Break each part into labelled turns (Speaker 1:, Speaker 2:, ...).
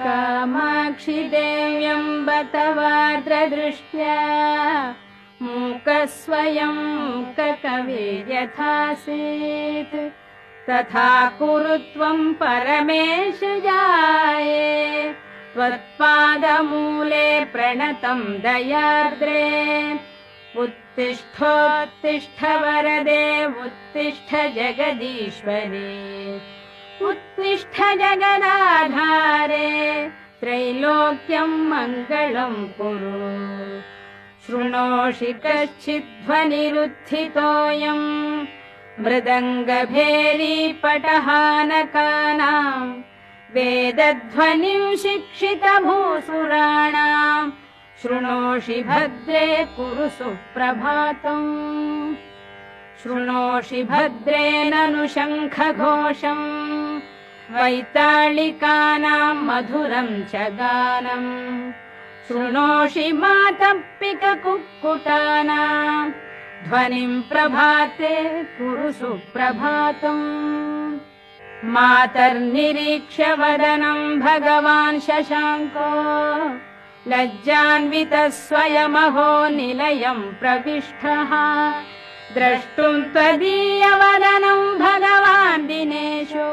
Speaker 1: कामाक्षि देव्यम्ब तवार्द्रदृष्ट्या मूकस्वयं मूककविर्यथासीत् तथा कुरु त्वं परमेश जाये त्वत्पादमूले प्रणतं दयार्द्रे उत्तिष्ठोत्तिष्ठ वरदे उत्तिष्ठ जगदीश्वरे उत्तिष्ठ जगदाधारे त्रैलोक्यं मङ्गलं कुरु शृणोषि कश्चिद्ध्वनिरुत्थितोऽयं मृदङ्गभेरीपटहानकानां वेदध्वनिं शिक्षितभूसुराणां शृणोषि भद्रे कुरु सुप्रभातम् शृणोषि भद्रे ननु शङ्खघोषम् वैताళिकानां मधुरं च गानम् शृणोषि मातप्पिककुक्कुटानां ध्वनिं प्रभाते कुरु सुप्रभातम् मातर्निरीक्ष्य वदनं भगवान् शशाङ्को लज्जान्वितः स्वयमहो निलयं प्रविष्टः द्रष्टुं त्वदीयवदनं भगवान् दिनेशो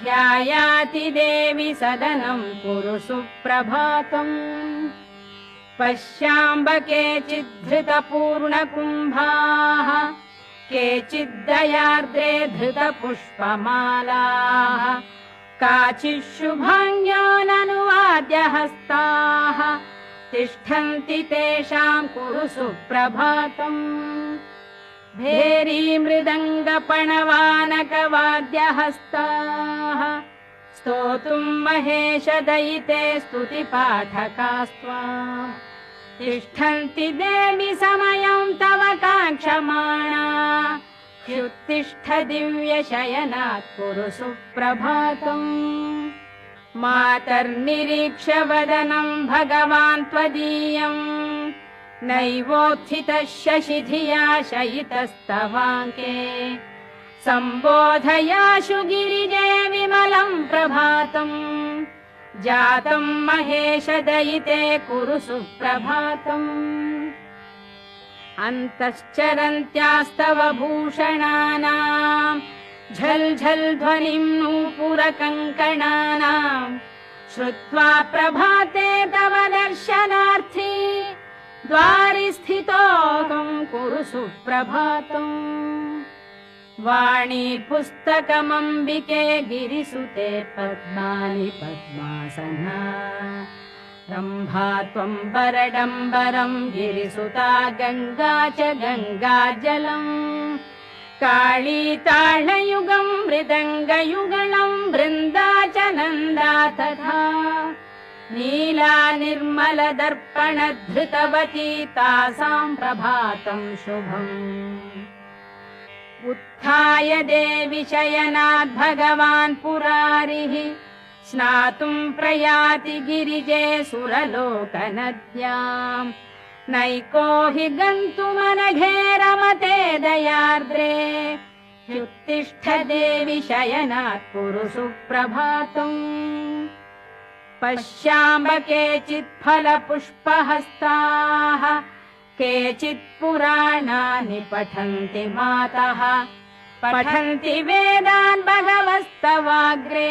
Speaker 1: ध्यायाति देवि सदनं कुरु सुप्रभातम् पश्याम्ब केचिद्धृतपूर्णकुम्भाः केचिद्दयार्द्रे धृतपुष्पमालाः काचिच्छुभाङ्ग्यो ननुवाद्यहस्ताः तिष्ठन्ति तेषां कुरु सुप्रभातम् भेरी मृदङ्गपणवानकवाद्यहस्ताः स्तोतुं महेशदयिते स्तुतिपाठकास्त्वा तिष्ठन्ति देवि समयं तव काङ्क्षमाणा ह्युत्तिष्ठ दिव्यशयनात् कुरु सुप्रभातम् मातर्निरीक्ष्य वदनं भगवान् त्वदीयम् नैवोत्थितः शशिधिया शयितस्तवाङ्के सम्बोधयाशु गिरिजे विमलं प्रभातम् जातं महेशदयिते कुरु सुप्रभातम् अन्तश्चरन्त्यास्तव भूषणानां झल् झल् ध्वनिं नूपुरकङ्कणानां श्रुत्वा प्रभाते तव दर्शनार्थी द्वारि स्थितोऽहं कुरु सुप्रभातम् वाणी पुस्तकमम्बिके गिरिसुते पद्मानि पद्मासना रम्भा त्वं वरडम्बरं गिरिसुता गङ्गा च गङ्गाजलम् काळी ताळयुगं मृदङ्गयुगलं वृन्दा च नन्दा तथा नीला निर्मलदर्पणधृतवती तासां प्रभातं शुभम् उत्थाय देवि शयनात् भगवान् पुरारिः स्नातुं प्रयाति गिरिजे सुरलोकनद्यां नैको हि गन्तुमनघे रमते दयार्द्रे ह्युत्तिष्ठ देवि शयनात् कुरु सुप्रभातम् पश्याम्ब केचित् फलपुष्पहस्ताः केचित् पुराणानि पठन्ति मातः पठन्ति वेदान् भगवस्तवाग्रे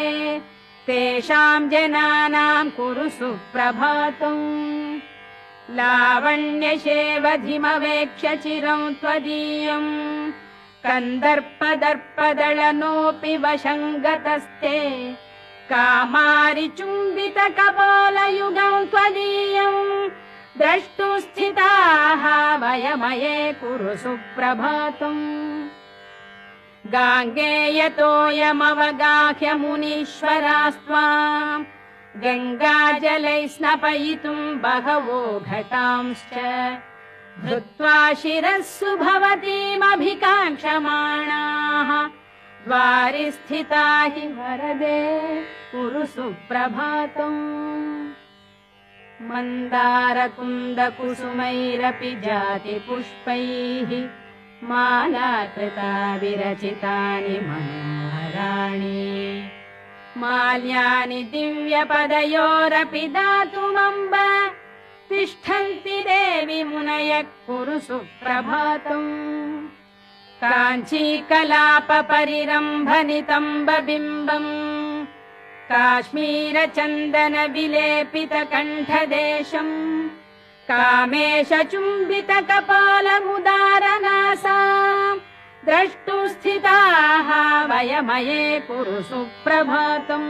Speaker 1: तेषां जनानां कुरु सुप्रभातम् लावण्यशेवधिमवेक्ष्य चिरं त्वदीयम् कन्दर्पदर्पदलनोऽपि वशङ्गतस्ते कामारिचुम्बितकपोलयुगं त्वदीयम् द्रष्टुं स्थिताः वयमये कुरु सुप्रभातम् गाङ्गेयतोऽयमवगाह्य मुनीश्वरास्त्वां गङ्गाजलै स्नपयितुं बहवो घटांश्च धृत्वा शिरस्सु भवतीमभिकाङ्क्षमाणाः द्वारि स्थिता हि वरदे कुरु सुप्रभातम् मन्दारकुन्दकुसुमैरपि जातिपुष्पैः मालाकृता विरचितानि मनोहराणि माल्यानि दिव्यपदयोरपि दातुमम्ब तिष्ठन्ति देवि मुनयः कुरु सुप्रभातम् काञ्चीकलापपरिरम्भनितम्बबिम्बम् काश्मीरचन्दनविलेपितकण्ठदेशम् कामेशचुम्बितकपालमुदारनासा द्रष्टुं स्थिताः वयमये कुरु सुप्रभातम्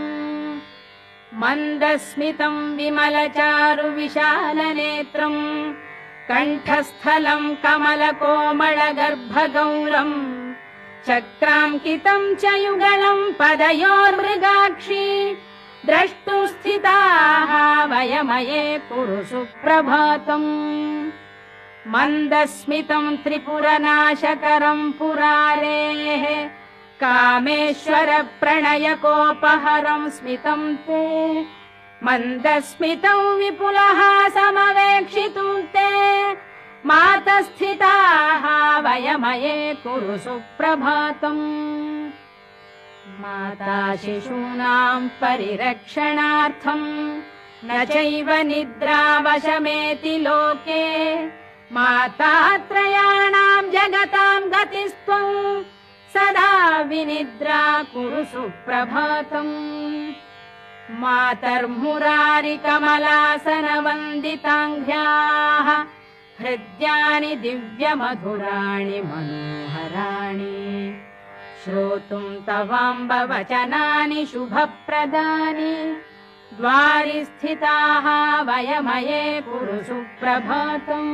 Speaker 1: मन्दस्मितम् विमलचारुविशालनेत्रम् कण्ठस्थलम् कमलकोमलगर्भगौरम् चक्राङ्कितम् च युगलम् पदयोर्मृगाक्षी द्रष्टुं स्थिताः वयमये कुरु सुप्रभातम् मन्दस्मितम् त्रिपुरनाशकरम् पुरारेः कामेश्वर प्रणयकोपहरम् स्मितम् ते मन्दस्मितम् विपुलहासमवेक्षितुम् ते मातस्थिताः वयमये कुरु सुप्रभातम् माता शिशूनाम् परिरक्षणार्थम् न चैव निद्रावशमेति लोके मातात्रयाणाम् जगताम् गतिस्त्वम् सदा विनिद्रा कुरु सुप्रभातम् मातर्मुरारिकमलासनवन्दिताङ्घ्र्याः हृद्यानि दिव्यमधुराणि मनोहराणि श्रोतुम् तवाम्ब वचनानि शुभप्रदानि द्वारि स्थिताः वयमये कुरु सुप्रभातम्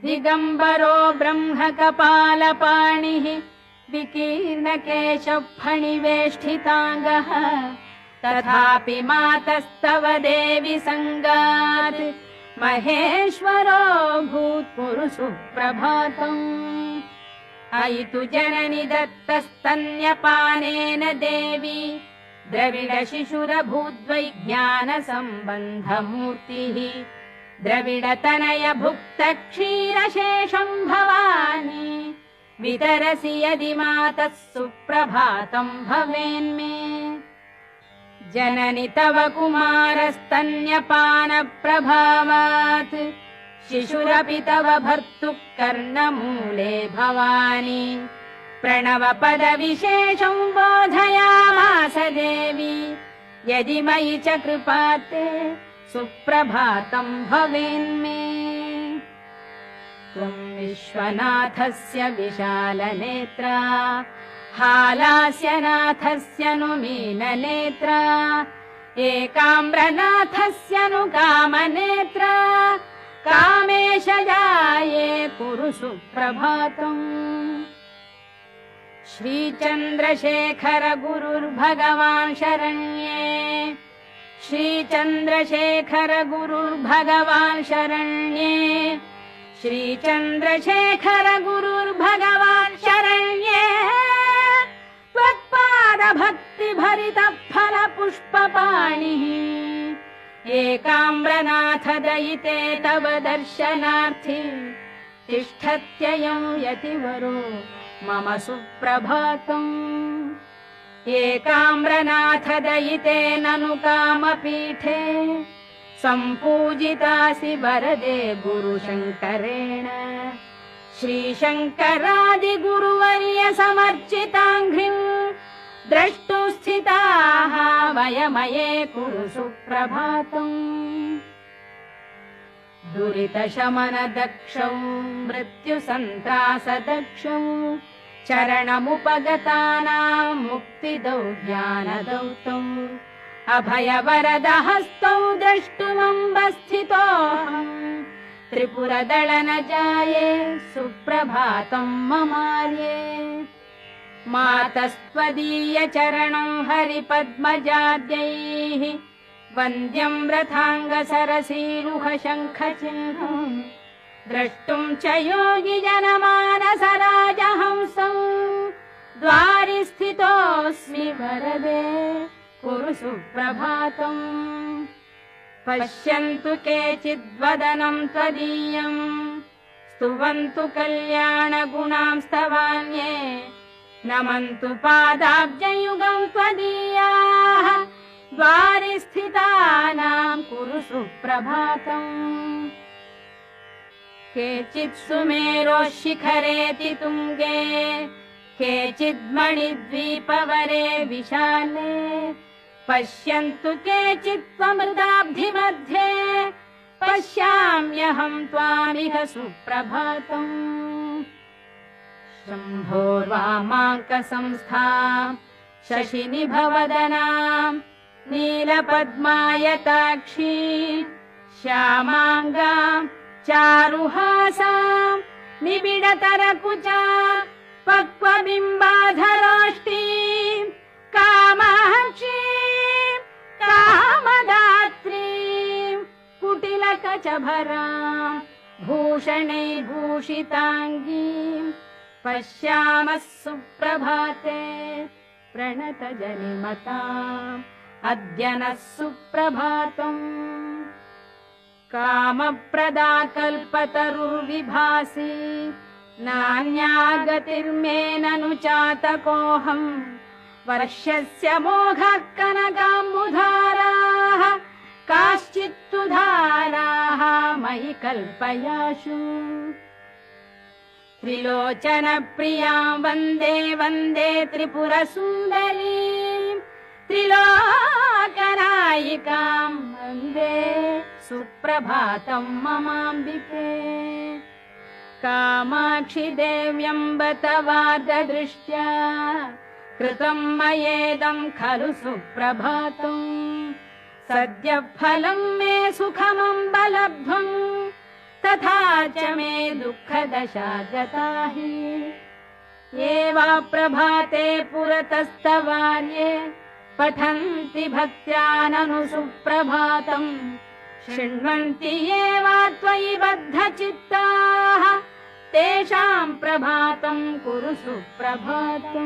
Speaker 1: दिगम्बरो ब्रह्मकपालपाणिः विकीर्णकेशफणिवेष्टिताङ्गः तथापि मातस्तव देवि सङ्गात् महेश्वरो भूत्कुरु सुप्रभातम् अयि तु जननि दत्तस्तन्यपानेन देवी द्रविडशिशुरभूद्वैज्ञानसम्बन्धमूर्तिः द्रविडतनय भुक्तक्षीरशेषम् भवानी वितरसि यदि मातः सुप्रभातम् भवेन्मे जननि तव कुमारस्तन्यपानप्रभावात् शिशुरपि तव भर्तुः कर्णमूले भवानी प्रणवपदविशेषम् बोधयामास देवी यदि मयि च कृपाते सुप्रभातम् भवेन्मे त्वम् विश्वनाथस्य विशालनेत्रा हालास्यनाथस्य नु मीननेत्रा एकाम्रनाथस्य नु कामनेत्रा कामेशजाये कुरु सुप्रभातम् श्रीचन्द्रशेखर गुरुर्भगवान् शरण्ये श्रीचन्द्रशेखर गुरुर्भगवान् शरण्ये श्रीचन्द्रशेखर गुरुर्भगवान् शरण्ये त्वत्पादभक्तिभरितः फलपुष्पपाणिः एकाम्रनाथ दयिते तव दर्शनार्थी तिष्ठत्ययं यतिवरो मम सुप्रभातम् एकाम्रनाथ दयिते ननु कामपीठे सम्पूजितासि वरदे गुरुशङ्करेण श्रीशङ्करादिगुरुवर्य समर्चिताङ्घ्रिम् द्रष्टुं स्थिताः वयमये कुरु सुप्रभातम् दुरितशमनदक्षौ मृत्युसन्त्रासदक्षौ चरणमुपगतानाम् मुक्तिदौ ज्ञानदौ तौ अभयवरदहस्तौ द्रष्टुमम्ब स्थितोऽहम् त्रिपुरदळन जाये सुप्रभातम् ममार्ये मातस्त्वदीय चरणं हरिपद्मजाद्यैः वन्द्यं रथाङ्गसरसीरुह शङ्खचिह्नम् द्रष्टुं च योगि जनमानसराजहंसौ द्वारि स्थितोऽस्मि वरदे कुरु सुप्रभातम् पश्यन्तु केचिद्वदनं त्वदीयम् स्तुवन्तु कल्याणगुणांस्तवान्ये नमन्तु पादाब्जयुगम् त्वदीयाः द्वारि स्थितानाम् कुरु सुप्रभातम् केचित् सुमेरोः शिखरेति तुङ्गे केचिद्मणिद्वीपवरे विशाले पश्यन्तु केचित् त्वमृदाब्धिमध्ये पश्याम्यहम् त्वामिह सुप्रभातम् शम्भोर्वामाङ्कसंस्थाम् शशिनिभवदनाम् नीलपद्मायताक्षी श्यामाङ्गाम् चारुहासाम् निबिडतरकुचा पक्वबिम्बाधरोष्टीम् कामाक्षीम् कामदात्रीम् कुटिलकचभराम् भूषणैर्भूषिताङ्गीम् पश्यामः सुप्रभाते प्रणतजनिमताम् अद्य नः सुप्रभातम् कामप्रदा कल्पतरुर्विभासि नान्या गतिर्मे ननु चातकोऽहम् वर्षस्य मोघः कनकाम्बुधाराः काश्चित्तु धाराः मयि कल्पयाशु त्रिलोचनप्रियाम् वन्दे वन्दे त्रिपुरसुन्दरीम् त्रिलोकनायिकाम् वन्दे सुप्रभातम् ममाम्बिके कामाक्षि देव्यम्ब तवार्धदृष्ट्या कृतम् मयेदम् खलु सुप्रभातम् सद्यः फलम् मे सुखमम्ब लब्धुम् तथा च मे दुःखदशा गता हि ये वा प्रभाते पुरतस्तवार्ये पठन्ति भक्त्या ननु सुप्रभातम् शृण्वन्ति ये वा त्वयि बद्धचित्ताः तेषाम् प्रभातम् कुरु सुप्रभातम्।